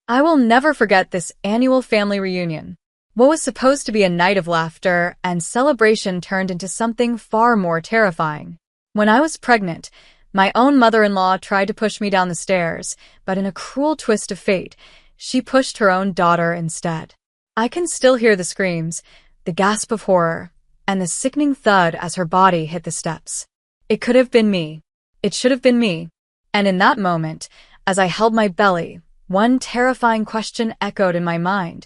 I will never forget this annual family reunion. What was supposed to be a night of laughter and celebration turned into something far more terrifying. When I was pregnant, my own mother-in-law tried to push me down the stairs, but in a cruel twist of fate, she pushed her own daughter instead. I can still hear the screams, the gasp of horror, and the sickening thud as her body hit the steps. It could have been me. It should have been me. And in that moment, as I held my belly, one terrifying question echoed in my mind.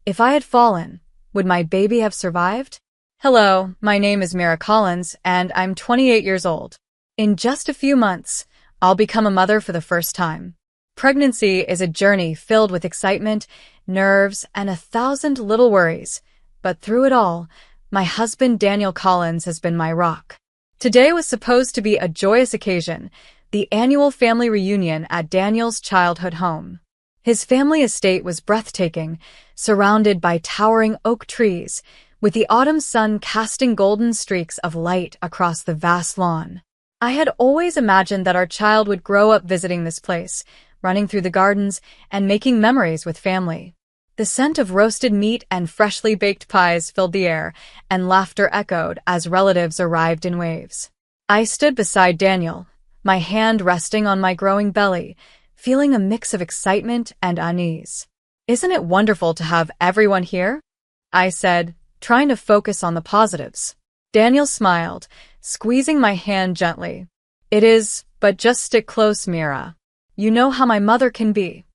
If I had fallen, would my baby have survived? Hello, my name is Mira Collins, and I'm 28 years old. In just a few months, I'll become a mother for the first time. Pregnancy is a journey filled with excitement, nerves, and 1,000 little worries. But through it all, my husband Daniel Collins has been my rock. Today was supposed to be a joyous occasion, the annual family reunion at Daniel's childhood home. His family estate was breathtaking, surrounded by towering oak trees, with the autumn sun casting golden streaks of light across the vast lawn. I had always imagined that our child would grow up visiting this place, running through the gardens and making memories with family. The scent of roasted meat and freshly baked pies filled the air, and laughter echoed as relatives arrived in waves. I stood beside Daniel, my hand resting on my growing belly, feeling a mix of excitement and unease. "Isn't it wonderful to have everyone here?" I said, trying to focus on the positives. Daniel smiled, squeezing my hand gently. "It is, but just stick close, Mira. You know how my mother can be."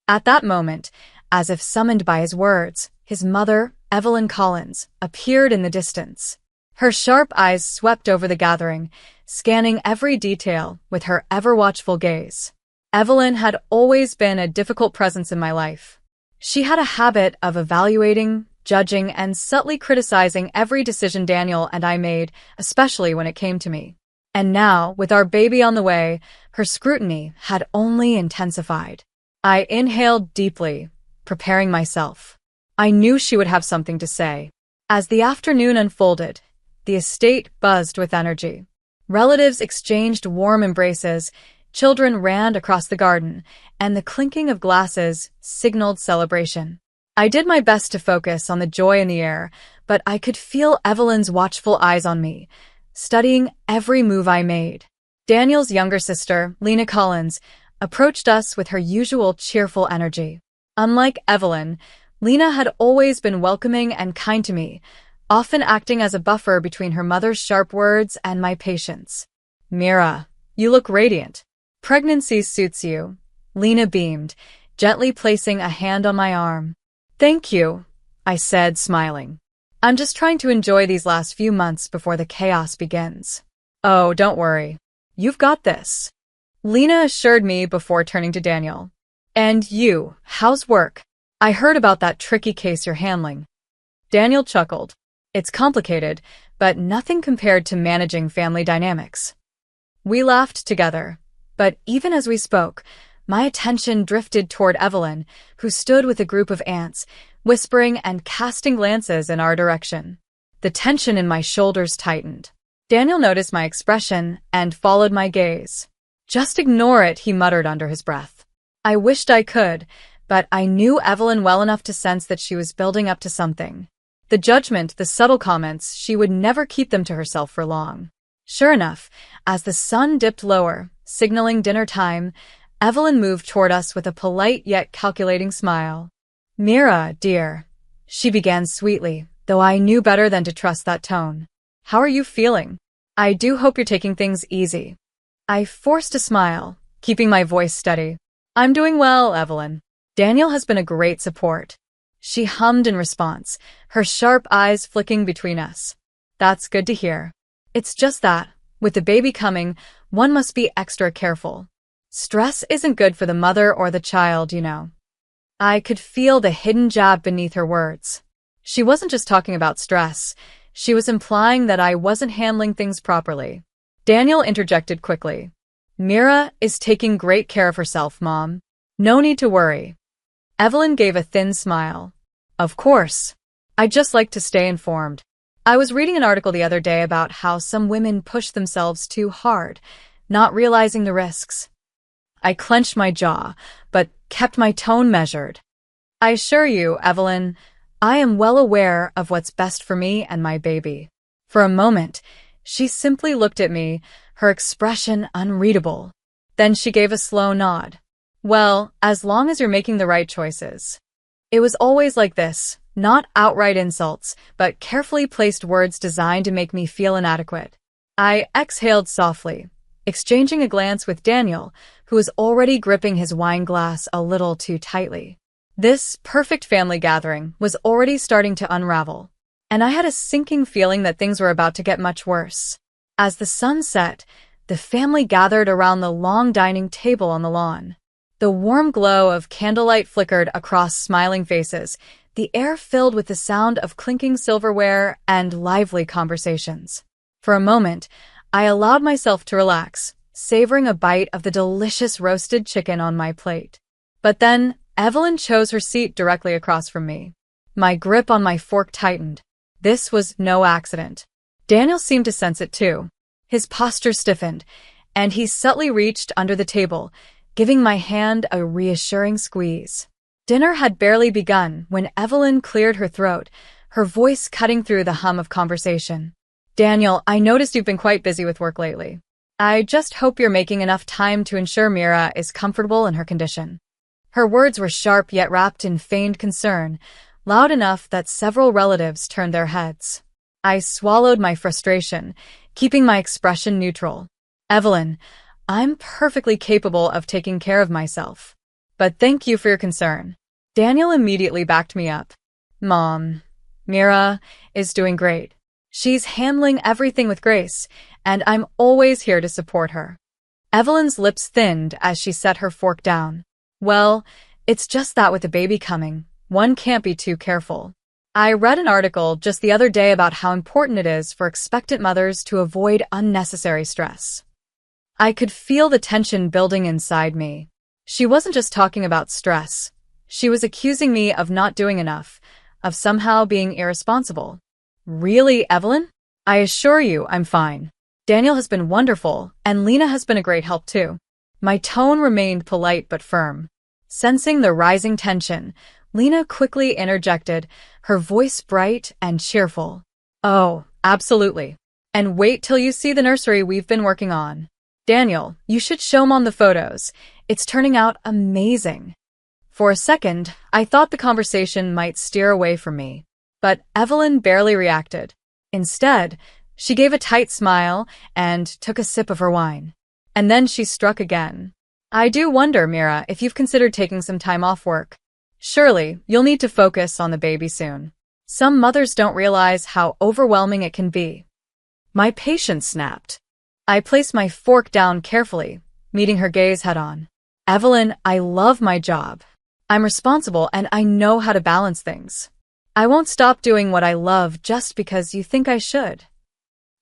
At that moment, as if summoned by his words, his mother, Evelyn Collins, appeared in the distance. Her sharp eyes swept over the gathering, scanning every detail with her ever-watchful gaze. Evelyn had always been a difficult presence in my life. She had a habit of evaluating, judging, and subtly criticizing every decision Daniel and I made, especially when it came to me. And now, with our baby on the way, her scrutiny had only intensified. I inhaled deeply, preparing myself. I knew she would have something to say. As the afternoon unfolded, the estate buzzed with energy. Relatives exchanged warm embraces, children ran across the garden, and the clinking of glasses signaled celebration. I did my best to focus on the joy in the air, but I could feel Evelyn's watchful eyes on me, studying every move I made. Daniel's younger sister, Lena Collins, approached us with her usual cheerful energy. Unlike Evelyn, Lena had always been welcoming and kind to me, often acting as a buffer between her mother's sharp words and my patience. "Mira, you look radiant. Pregnancy suits you," Lena beamed, gently placing a hand on my arm. "Thank you," I said, smiling. "I'm just trying to enjoy these last few months before the chaos begins." "Oh, don't worry. You've got this," Lena assured me before turning to Daniel. "And you, how's work? I heard about that tricky case you're handling." Daniel chuckled. "It's complicated, but nothing compared to managing family dynamics." We laughed together, but even as we spoke, my attention drifted toward Evelyn, who stood with a group of aunts, whispering and casting glances in our direction. The tension in my shoulders tightened. Daniel noticed my expression and followed my gaze. "Just ignore it," he muttered under his breath. I wished I could, but I knew Evelyn well enough to sense that she was building up to something. The judgment, the subtle comments, she would never keep them to herself for long. Sure enough, as the sun dipped lower, signaling dinner time, Evelyn moved toward us with a polite yet calculating smile. "Mira, dear," she began sweetly, though I knew better than to trust that tone. "How are you feeling? I do hope you're taking things easy." I forced a smile, keeping my voice steady. "I'm doing well, Evelyn. Daniel has been a great support." She hummed in response, her sharp eyes flicking between us. "That's good to hear. It's just that, with the baby coming, one must be extra careful. Stress isn't good for the mother or the child, you know." I could feel the hidden jab beneath her words. She wasn't just talking about stress. She was implying that I wasn't handling things properly. Daniel interjected quickly. "Mira is taking great care of herself, Mom. No need to worry." Evelyn gave a thin smile. "Of course. I'd just like to stay informed. I was reading an article the other day about how some women push themselves too hard, not realizing the risks." I clenched my jaw, but kept my tone measured. I assure you, Evelyn, I am well aware of what's best for me and my baby. For a moment, she simply looked at me, her expression unreadable. Then she gave a slow nod. Well, as long as you're making the right choices. It was always like this, not outright insults, but carefully placed words designed to make me feel inadequate. I exhaled softly, exchanging a glance with Daniel, who was already gripping his wine glass a little too tightly. This perfect family gathering was already starting to unravel, and I had a sinking feeling that things were about to get much worse. As the sun set, the family gathered around the long dining table on the lawn. The warm glow of candlelight flickered across smiling faces, the air filled with the sound of clinking silverware and lively conversations. For a moment, I allowed myself to relax, savoring a bite of the delicious roasted chicken on my plate. But then, Evelyn chose her seat directly across from me. My grip on my fork tightened. This was no accident. Daniel seemed to sense it too. His posture stiffened, and he subtly reached under the table, giving my hand a reassuring squeeze. Dinner had barely begun when Evelyn cleared her throat, her voice cutting through the hum of conversation. Daniel, I noticed you've been quite busy with work lately. I just hope you're making enough time to ensure Mira is comfortable in her condition. Her words were sharp yet wrapped in feigned concern, loud enough that several relatives turned their heads. I swallowed my frustration, keeping my expression neutral. Evelyn, I'm perfectly capable of taking care of myself. But thank you for your concern. Daniel immediately backed me up. Mom, Mira is doing great. She's handling everything with grace, and I'm always here to support her. Evelyn's lips thinned as she set her fork down. Well, it's just that with the baby coming, one can't be too careful. I read an article just the other day about how important it is for expectant mothers to avoid unnecessary stress. I could feel the tension building inside me. She wasn't just talking about stress. She was accusing me of not doing enough, of somehow being irresponsible. Really, Evelyn? I assure you I'm fine. Daniel has been wonderful, and Lena has been a great help too. My tone remained polite but firm. Sensing the rising tension, Lena quickly interjected, her voice bright and cheerful. Oh, absolutely. And wait till you see the nursery we've been working on. Daniel, you should show Mom the photos. It's turning out amazing. For a second, I thought the conversation might steer away from me. But Evelyn barely reacted. Instead, she gave a tight smile and took a sip of her wine. And then she struck again. I do wonder, Mira, if you've considered taking some time off work. Surely, you'll need to focus on the baby soon. Some mothers don't realize how overwhelming it can be. My patience snapped. I placed my fork down carefully, meeting her gaze head-on. Evelyn, I love my job. I'm responsible and I know how to balance things. I won't stop doing what I love just because you think I should.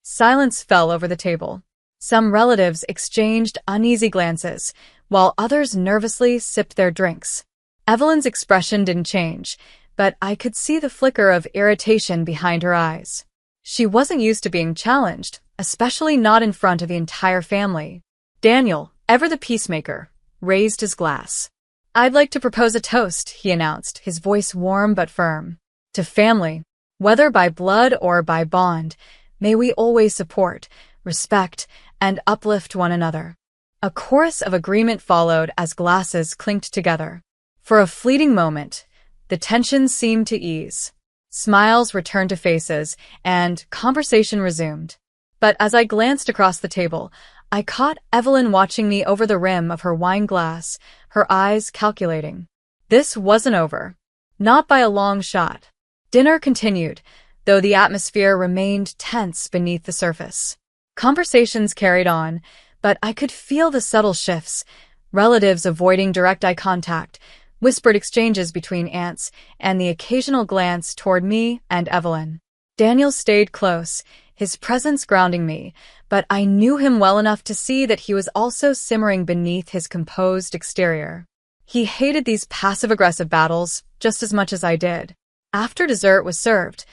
Silence fell over the table. Some relatives exchanged uneasy glances, while others nervously sipped their drinks. Evelyn's expression didn't change, but I could see the flicker of irritation behind her eyes. She wasn't used to being challenged, especially not in front of the entire family. Daniel, ever the peacemaker, raised his glass. I'd like to propose a toast, he announced, his voice warm but firm. To family, whether by blood or by bond, may we always support, respect, and uplift one another. A chorus of agreement followed as glasses clinked together. For a fleeting moment, the tension seemed to ease. Smiles returned to faces, and conversation resumed. But as I glanced across the table, I caught Evelyn watching me over the rim of her wine glass, her eyes calculating. This wasn't over. Not by a long shot. Dinner continued, though the atmosphere remained tense beneath the surface. Conversations carried on, but I could feel the subtle shifts, relatives avoiding direct eye contact, whispered exchanges between aunts, and the occasional glance toward me and Evelyn. Daniel stayed close, his presence grounding me, but I knew him well enough to see that he was also simmering beneath his composed exterior. He hated these passive-aggressive battles just as much as I did. After dessert was served,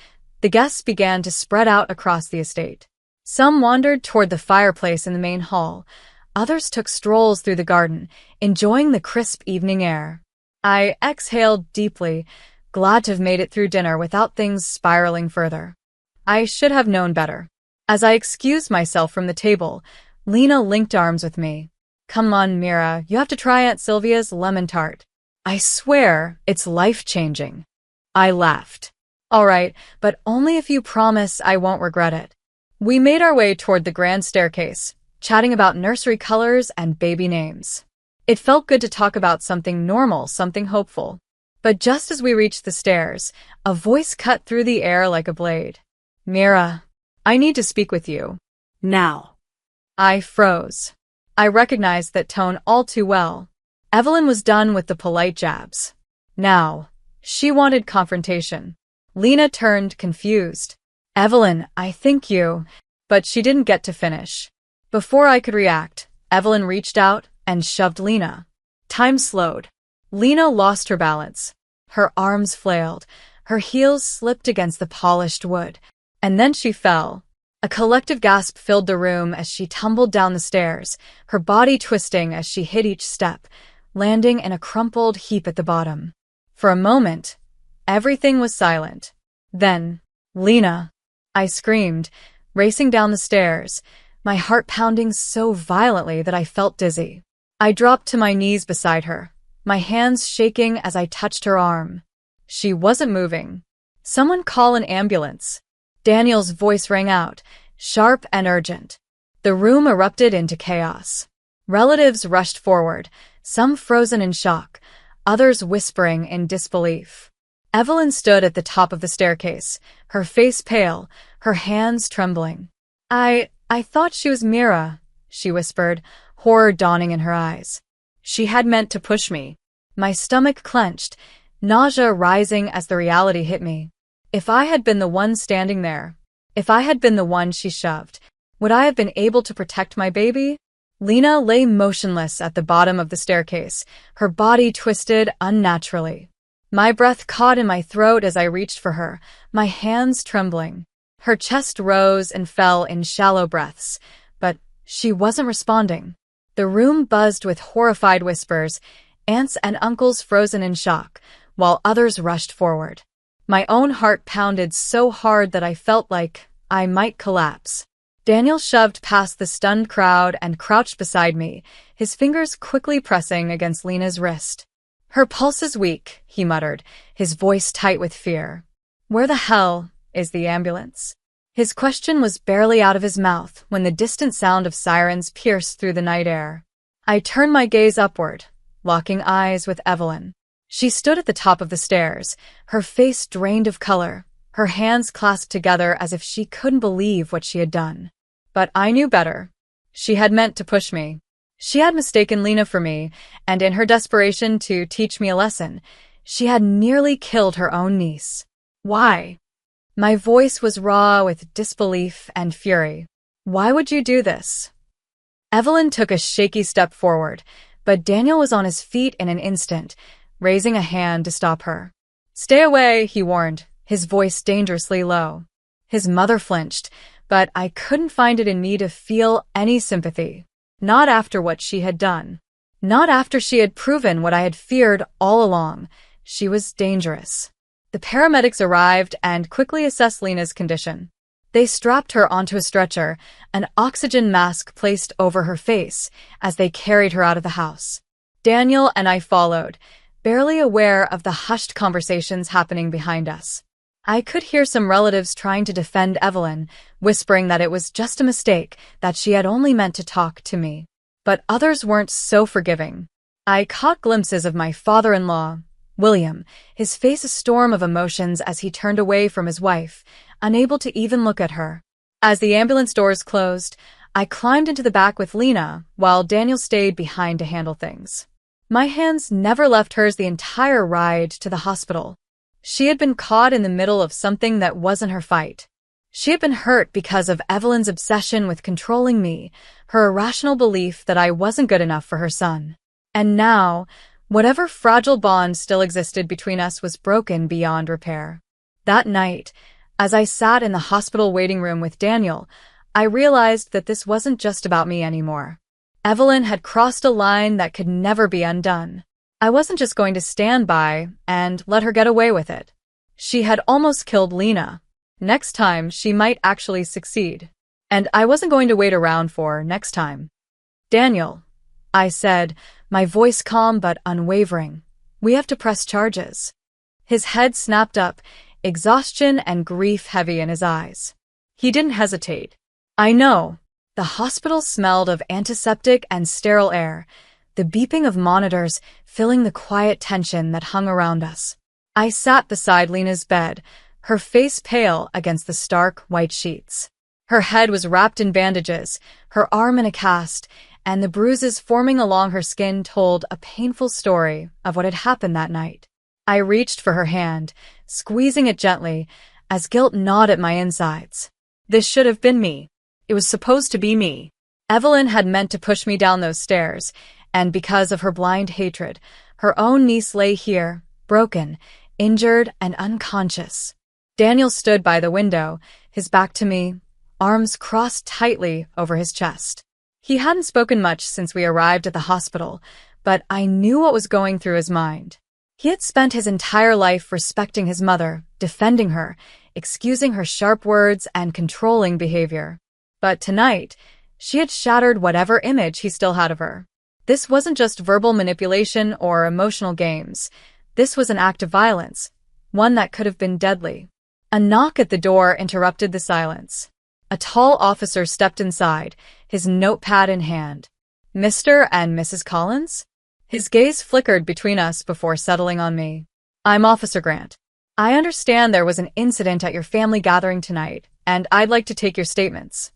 the guests began to spread out across the estate. Some wandered toward the fireplace in the main hall, Others took strolls through the garden, enjoying the crisp evening air. I exhaled deeply, glad to have made it through dinner without things spiraling further. I should have known better. As I excused myself from the table, Lena linked arms with me. "Come on, Mira, you have to try Aunt Sylvia's lemon tart. I swear, it's life-changing." I laughed. "All right, but only if you promise I won't regret it." We made our way toward the grand staircase, chatting about nursery colors and baby names. It felt good to talk about something normal, something hopeful. But just as we reached the stairs, a voice cut through the air like a blade. "Mira, I need to speak with you. Now." I froze. I recognized that tone all too well. Evelyn was done with the polite jabs. Now, she wanted confrontation. Lena turned, confused. "Evelyn, I think you..." But she didn't get to finish. Before I could react, Evelyn reached out and shoved Lena. Time slowed. Lena lost her balance. Her arms flailed. Her heels slipped against the polished wood. And then she fell. A collective gasp filled the room as she tumbled down the stairs, her body twisting as she hit each step, landing in a crumpled heap at the bottom. For a moment, everything was silent. Then, "Lena!" I screamed, racing down the stairs, my heart pounding so violently that I felt dizzy. I dropped to my knees beside her, my hands shaking as I touched her arm. She wasn't moving. "Someone call an ambulance." Daniel's voice rang out, sharp and urgent. The room erupted into chaos. Relatives rushed forward, some frozen in shock, others whispering in disbelief. Evelyn stood at the top of the staircase, her face pale, her hands trembling. I thought she was Mira," she whispered, horror dawning in her eyes. "She had meant to push me." My stomach clenched, nausea rising as the reality hit me. If I had been the one standing there, if I had been the one she shoved, would I have been able to protect my baby? Lena lay motionless at the bottom of the staircase, her body twisted unnaturally. My breath caught in my throat as I reached for her, my hands trembling. Her chest rose and fell in shallow breaths, but she wasn't responding. The room buzzed with horrified whispers, aunts and uncles frozen in shock, while others rushed forward. My own heart pounded so hard that I felt like I might collapse. Daniel shoved past the stunned crowd and crouched beside me, his fingers quickly pressing against Lena's wrist. "Her pulse is weak," he muttered, his voice tight with fear. "Where the hell is the ambulance?" His question was barely out of his mouth when the distant sound of sirens pierced through the night air. I turned my gaze upward, locking eyes with Evelyn. She stood at the top of the stairs, her face drained of color, her hands clasped together as if she couldn't believe what she had done. But I knew better. She had meant to push me. She had mistaken Lena for me, and in her desperation to teach me a lesson, she had nearly killed her own niece. Why? My voice was raw with disbelief and fury. "Why would you do this?" Evelyn took a shaky step forward, but Daniel was on his feet in an instant, raising a hand to stop her. "Stay away," he warned, his voice dangerously low. His mother flinched, but I couldn't find it in me to feel any sympathy. Not after what she had done. Not after she had proven what I had feared all along. She was dangerous. The paramedics arrived and quickly assessed Lena's condition. They strapped her onto a stretcher, an oxygen mask placed over her face as they carried her out of the house. Daniel and I followed, barely aware of the hushed conversations happening behind us. I could hear some relatives trying to defend Evelyn, whispering that it was just a mistake, that she had only meant to talk to me. But others weren't so forgiving. I caught glimpses of my father-in-law, William, his face a storm of emotions as he turned away from his wife, unable to even look at her. As the ambulance doors closed, I climbed into the back with Lena, while Daniel stayed behind to handle things. My hands never left hers the entire ride to the hospital. She had been caught in the middle of something that wasn't her fight. She had been hurt because of Evelyn's obsession with controlling me, her irrational belief that I wasn't good enough for her son. And now, whatever fragile bond still existed between us was broken beyond repair. That night, as I sat in the hospital waiting room with Daniel, I realized that this wasn't just about me anymore. Evelyn had crossed a line that could never be undone. I wasn't just going to stand by and let her get away with it. She had almost killed Lena. Next time, she might actually succeed. And I wasn't going to wait around for next time. Daniel, I said, my voice calm but unwavering. We have to press charges. His head snapped up, exhaustion and grief heavy in his eyes. He didn't hesitate. I know. The hospital smelled of antiseptic and sterile air, the beeping of monitors filling the quiet tension that hung around us. I sat beside Lena's bed, her face pale against the stark white sheets. Her head was wrapped in bandages, her arm in a cast, and the bruises forming along her skin told a painful story of what had happened that night. I reached for her hand, squeezing it gently, as guilt gnawed at my insides. This should have been me. It was supposed to be me. Evelyn had meant to push me down those stairs, and because of her blind hatred, her own niece lay here, broken, injured, and unconscious. Daniel stood by the window, his back to me, arms crossed tightly over his chest. He hadn't spoken much since we arrived at the hospital, but I knew what was going through his mind. He had spent his entire life respecting his mother, defending her, excusing her sharp words and controlling behavior. But tonight, she had shattered whatever image he still had of her. This wasn't just verbal manipulation or emotional games. This was an act of violence, one that could have been deadly. A knock at the door interrupted the silence. A tall officer stepped inside, his notepad in hand. Mr. and Mrs. Collins? His gaze flickered between us before settling on me. I'm Officer Grant. I understand there was an incident at your family gathering tonight, and I'd like to take your statements.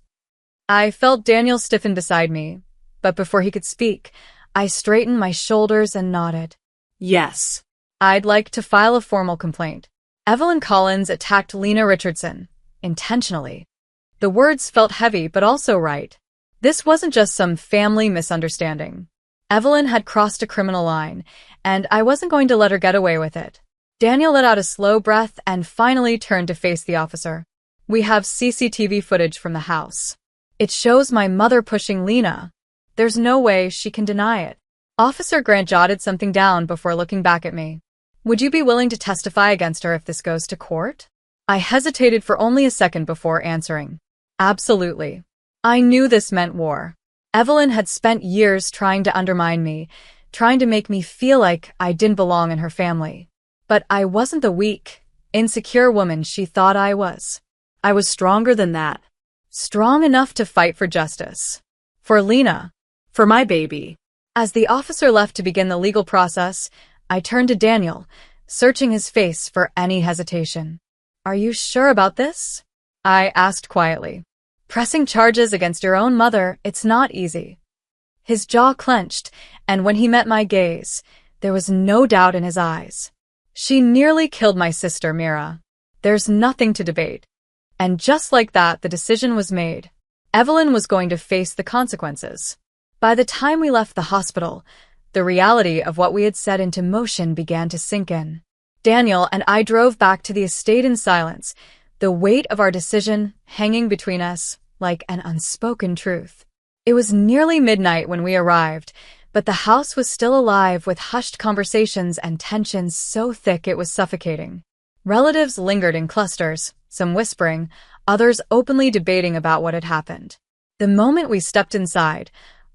I felt Daniel stiffen beside me, but before he could speak, I straightened my shoulders and nodded. Yes. I'd like to file a formal complaint. Evelyn Collins attacked Lena Richardson, intentionally. The words felt heavy but also right. This wasn't just some family misunderstanding. Evelyn had crossed a criminal line, and I wasn't going to let her get away with it. Daniel let out a slow breath and finally turned to face the officer. We have CCTV footage from the house. It shows my mother pushing Lena. There's no way she can deny it. Officer Grant jotted something down before looking back at me. Would you be willing to testify against her if this goes to court? I hesitated for only a second before answering. Absolutely. I knew this meant war. Evelyn had spent years trying to undermine me, trying to make me feel like I didn't belong in her family. But I wasn't the weak, insecure woman she thought I was. I was stronger than that. Strong enough to fight for justice. For Lena. For my baby. As the officer left to begin the legal process, I turned to Daniel, searching his face for any hesitation. Are you sure about this? I asked quietly. Pressing charges against your own mother, it's not easy. His jaw clenched, and when he met my gaze, there was no doubt in his eyes. She nearly killed my sister, Mira. There's nothing to debate. And just like that, the decision was made. Evelyn was going to face the consequences. By the time we left the hospital, the reality of what we had set into motion began to sink in. Daniel and I drove back to the estate in silence, the weight of our decision hanging between us like an unspoken truth. It was nearly midnight when we arrived, but the house was still alive with hushed conversations and tensions so thick it was suffocating. Relatives lingered in clusters, some whispering, others openly debating about what had happened. The moment we stepped inside,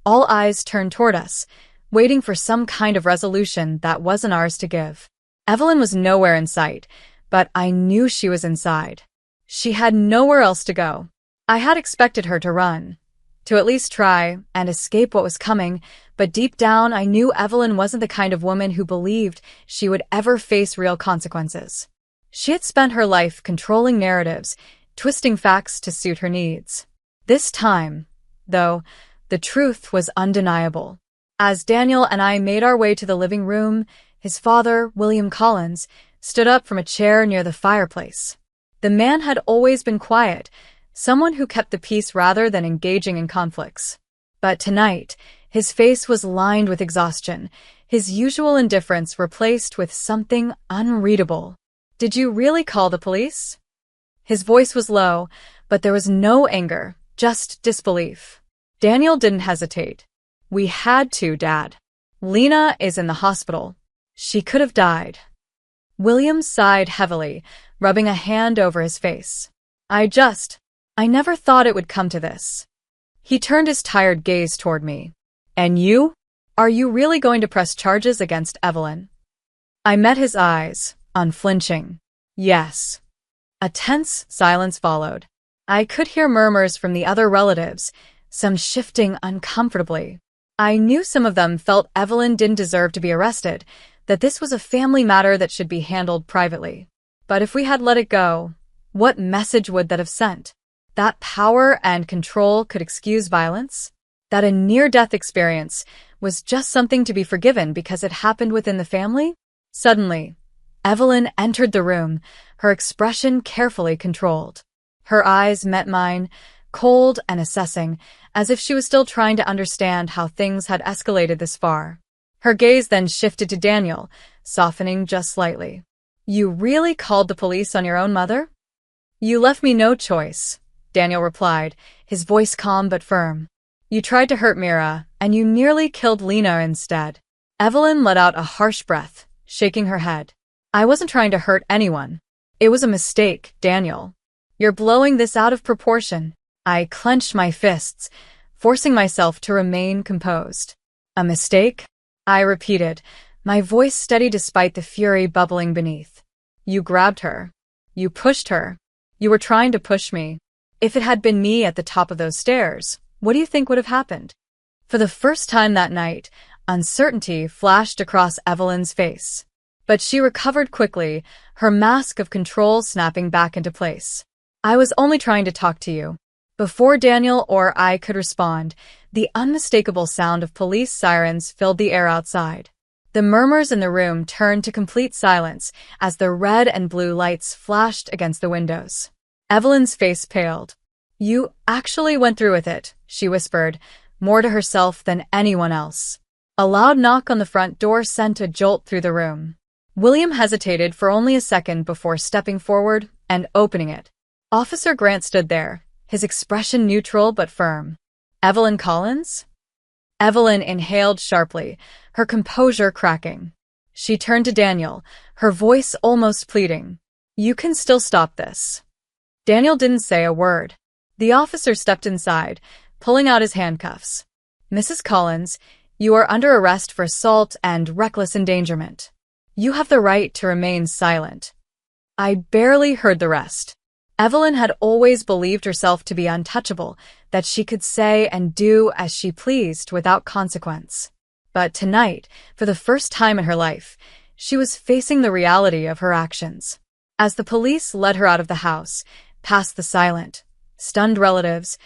all eyes turned toward us, waiting for some kind of resolution that wasn't ours to give. Evelyn was nowhere in sight, but I knew she was inside. She had nowhere else to go. I had expected her to run, to at least try and escape what was coming, but deep down I knew Evelyn wasn't the kind of woman who believed she would ever face real consequences. She had spent her life controlling narratives, twisting facts to suit her needs. This time, though, the truth was undeniable. As Daniel and I made our way to the living room, his father, William Collins, stood up from a chair near the fireplace. The man had always been quiet, someone who kept the peace rather than engaging in conflicts. But tonight, his face was lined with exhaustion, his usual indifference replaced with something unreadable. Did you really call the police? His voice was low, but there was no anger, just disbelief. Daniel didn't hesitate. We had to, Dad. Lena is in the hospital. She could have died. William sighed heavily, rubbing a hand over his face. I never thought it would come to this. He turned his tired gaze toward me. And you? Are you really going to press charges against Evelyn? I met his eyes, unflinching. Yes. A tense silence followed. I could hear murmurs from the other relatives, some shifting uncomfortably. I knew some of them felt Evelyn didn't deserve to be arrested, that this was a family matter that should be handled privately. But if we had let it go, what message would that have sent? That power and control could excuse violence? That a near-death experience was just something to be forgiven because it happened within the family? Suddenly, Evelyn entered the room, her expression carefully controlled. Her eyes met mine, cold and assessing, as if she was still trying to understand how things had escalated this far. Her gaze then shifted to Daniel, softening just slightly. You really called the police on your own mother? You left me no choice, Daniel replied, his voice calm but firm. You tried to hurt Mira, and you nearly killed Lena instead. Evelyn let out a harsh breath, shaking her head. I wasn't trying to hurt anyone. It was a mistake, Daniel. You're blowing this out of proportion. I clenched my fists, forcing myself to remain composed. A mistake? I repeated, my voice steady despite the fury bubbling beneath. You grabbed her. You pushed her. You were trying to push me. If it had been me at the top of those stairs, what do you think would have happened? For the first time that night, uncertainty flashed across Evelyn's face. But she recovered quickly, her mask of control snapping back into place. I was only trying to talk to you. Before Daniel or I could respond, the unmistakable sound of police sirens filled the air outside. The murmurs in the room turned to complete silence as the red and blue lights flashed against the windows. Evelyn's face paled. You actually went through with it, she whispered, more to herself than anyone else. A loud knock on the front door sent a jolt through the room. William hesitated for only a second before stepping forward and opening it. Officer Grant stood there, his expression neutral but firm. Evelyn Collins? Evelyn inhaled sharply, her composure cracking. She turned to Daniel, her voice almost pleading. You can still stop this. Daniel didn't say a word. The officer stepped inside, pulling out his handcuffs. Mrs. Collins, you are under arrest for assault and reckless endangerment. You have the right to remain silent. I barely heard the rest. Evelyn had always believed herself to be untouchable, that she could say and do as she pleased without consequence. But tonight, for the first time in her life, she was facing the reality of her actions. As the police led her out of the house, past the silent, stunned relatives,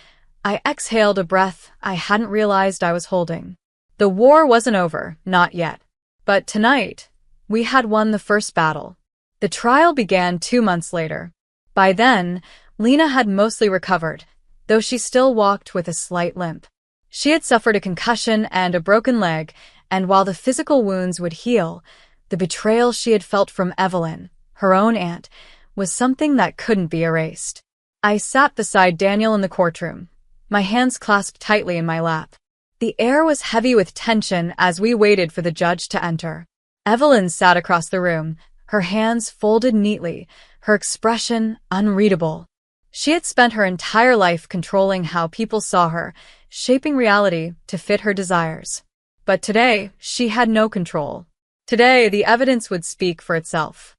I exhaled a breath I hadn't realized I was holding. The war wasn't over, not yet. But tonight, we had won the first battle. The trial began 2 months later. By then, Lena had mostly recovered, though she still walked with a slight limp. She had suffered a concussion and a broken leg, and while the physical wounds would heal, the betrayal she had felt from Evelyn, her own aunt, was something that couldn't be erased. I sat beside Daniel in the courtroom, my hands clasped tightly in my lap. The air was heavy with tension as we waited for the judge to enter. Evelyn sat across the room, her hands folded neatly, her expression unreadable. She had spent her entire life controlling how people saw her, shaping reality to fit her desires. But today, she had no control. Today, the evidence would speak for itself.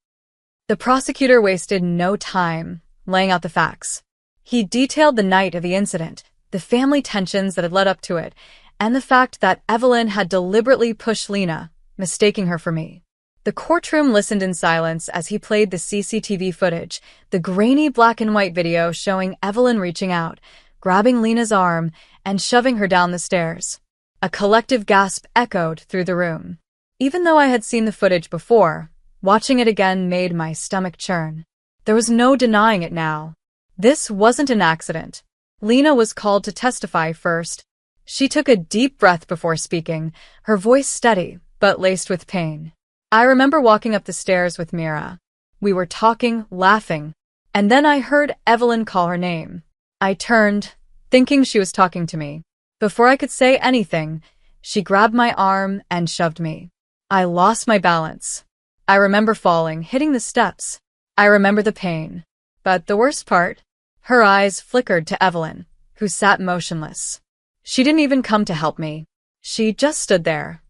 The prosecutor wasted no time laying out the facts. He detailed the night of the incident, the family tensions that had led up to it, and the fact that Evelyn had deliberately pushed Lena, mistaking her for me. The courtroom listened in silence as he played the CCTV footage, the grainy black and white video showing Evelyn reaching out, grabbing Lena's arm, and shoving her down the stairs. A collective gasp echoed through the room. Even though I had seen the footage before, watching it again made my stomach churn. There was no denying it now. This wasn't an accident. Lena was called to testify first. She took a deep breath before speaking, her voice steady, but laced with pain. I remember walking up the stairs with Mira. We were talking, laughing, and then I heard Evelyn call her name. I turned, thinking she was talking to me. Before I could say anything, She grabbed my arm and shoved me. I lost my balance. I remember falling, hitting the steps. I remember the pain. But the worst part? Her eyes flickered to Evelyn, who sat motionless. She didn't even come to help me. She just stood there.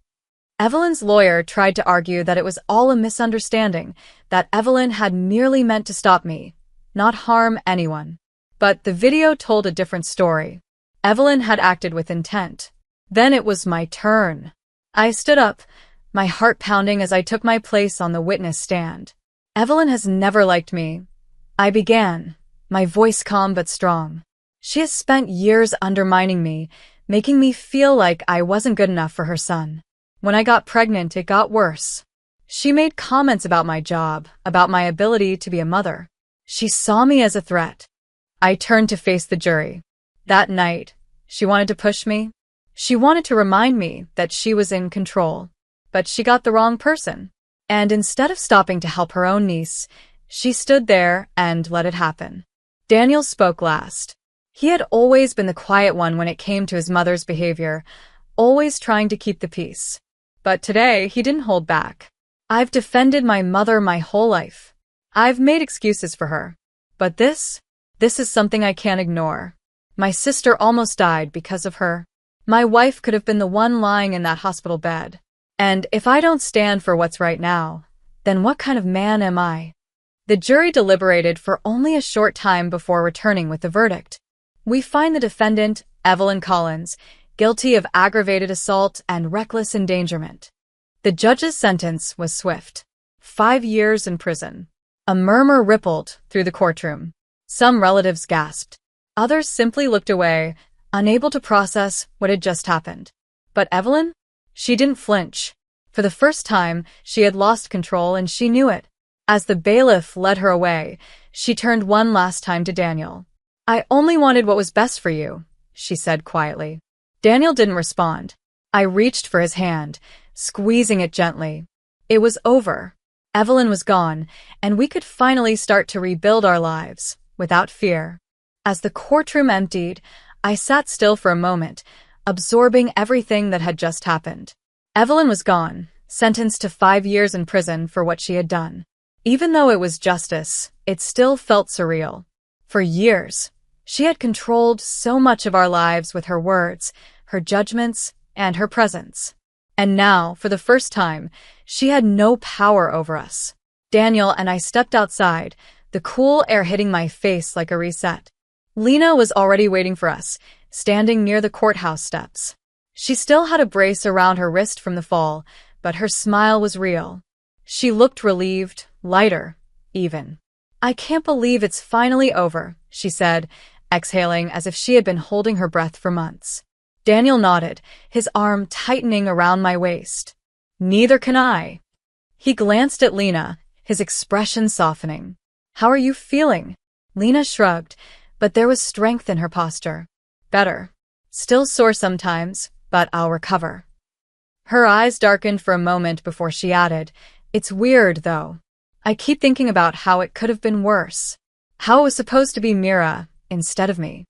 Evelyn's lawyer tried to argue that it was all a misunderstanding, that Evelyn had merely meant to stop me, not harm anyone. But the video told a different story. Evelyn had acted with intent. Then it was my turn. I stood up, my heart pounding as I took my place on the witness stand. Evelyn has never liked me. I began, my voice calm but strong. She has spent years undermining me, making me feel like I wasn't good enough for her son. When I got pregnant, it got worse. She made comments about my job, about my ability to be a mother. She saw me as a threat. I turned to face the jury. That night, she wanted to push me. She wanted to remind me that she was in control. But she got the wrong person. And instead of stopping to help her own niece, she stood there and let it happen. Daniel spoke last. He had always been the quiet one when it came to his mother's behavior, always trying to keep the peace. But today, he didn't hold back. I've defended my mother my whole life. I've made excuses for her. But this is something I can't ignore. My sister almost died because of her. My wife could have been the one lying in that hospital bed. And if I don't stand for what's right now, then what kind of man am I? The jury deliberated for only a short time before returning with the verdict. We find the defendant, Evelyn Collins, guilty of aggravated assault and reckless endangerment. The judge's sentence was swift. 5 years in prison. A murmur rippled through the courtroom. Some relatives gasped. Others simply looked away, unable to process what had just happened. But Evelyn? She didn't flinch. For the first time, she had lost control and she knew it. As the bailiff led her away, she turned one last time to Daniel. "I only wanted what was best for you," she said quietly. Daniel didn't respond. I reached for his hand, squeezing it gently. It was over. Evelyn was gone, and we could finally start to rebuild our lives, without fear. As the courtroom emptied, I sat still for a moment, absorbing everything that had just happened. Evelyn was gone, sentenced to 5 years in prison for what she had done. Even though it was justice, it still felt surreal. For years, she had controlled so much of our lives with her words, her judgments, and her presence. And now, for the first time, she had no power over us. Daniel and I stepped outside, the cool air hitting my face like a reset. Lena was already waiting for us, standing near the courthouse steps. She still had a brace around her wrist from the fall, but her smile was real. She looked relieved, lighter, even. "I can't believe it's finally over," she said, exhaling as if she had been holding her breath for months. Daniel nodded, his arm tightening around my waist. "Neither can I." He glanced at Lena, his expression softening. "How are you feeling?" Lena shrugged, but there was strength in her posture. "Better. Still sore sometimes, but I'll recover." Her eyes darkened for a moment before she added, "It's weird, though. I keep thinking about how it could have been worse. How it was supposed to be Mira instead of me."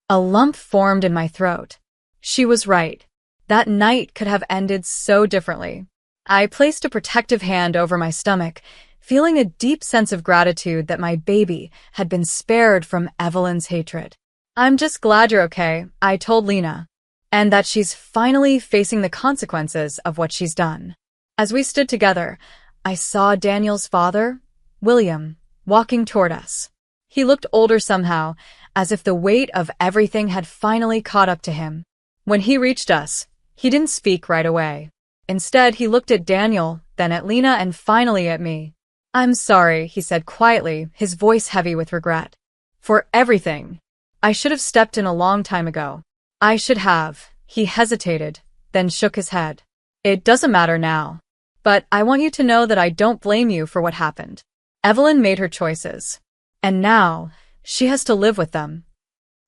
A lump formed in my throat. She was right. That night could have ended so differently. I placed a protective hand over my stomach, feeling a deep sense of gratitude that my baby had been spared from Evelyn's hatred. "I'm just glad you're okay," I told Lena, "and that she's finally facing the consequences of what she's done." As we stood together, I saw Daniel's father, William, walking toward us. He looked older somehow, as if the weight of everything had finally caught up to him. When he reached us, he didn't speak right away. Instead, he looked at Daniel, then at Lena, and finally at me. "I'm sorry," he said quietly, his voice heavy with regret. "For everything. I should have stepped in a long time ago. I should have." He hesitated, then shook his head. "It doesn't matter now. But I want you to know that I don't blame you for what happened. Evelyn made her choices. And now, she has to live with them."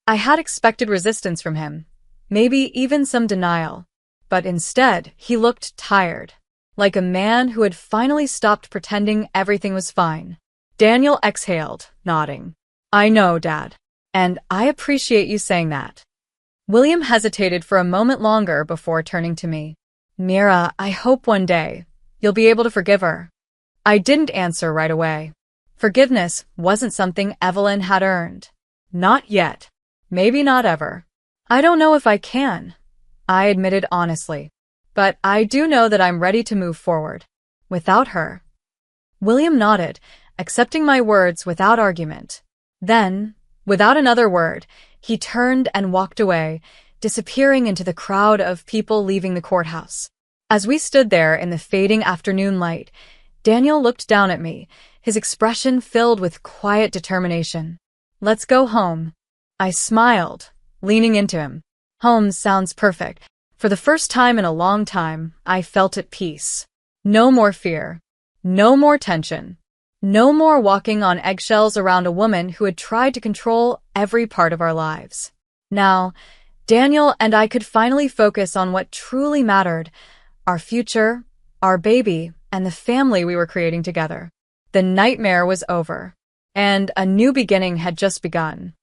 I had expected resistance from him, maybe even some denial. But instead, he looked tired, like a man who had finally stopped pretending everything was fine. Daniel exhaled, nodding. "I know, Dad. And I appreciate you saying that." William hesitated for a moment longer before turning to me. Mira, I hope one day you'll be able to forgive her. I didn't answer right away. Forgiveness wasn't something Evelyn had earned. Not yet. Maybe not ever. I don't know if I can, I admitted honestly. But I do know that I'm ready to move forward. Without her. William nodded, accepting my words without argument. Then, without another word, he turned and walked away, disappearing into the crowd of people leaving the courthouse. As we stood there in the fading afternoon light, Daniel looked down at me, his expression filled with quiet determination. Let's go home. I smiled, leaning into him. Home sounds perfect. For the first time in a long time, I felt at peace. No more fear. No more tension. No more walking on eggshells around a woman who had tried to control every part of our lives. Now, Daniel and I could finally focus on what truly mattered, our future, our baby, and the family we were creating together. The nightmare was over, and a new beginning had just begun.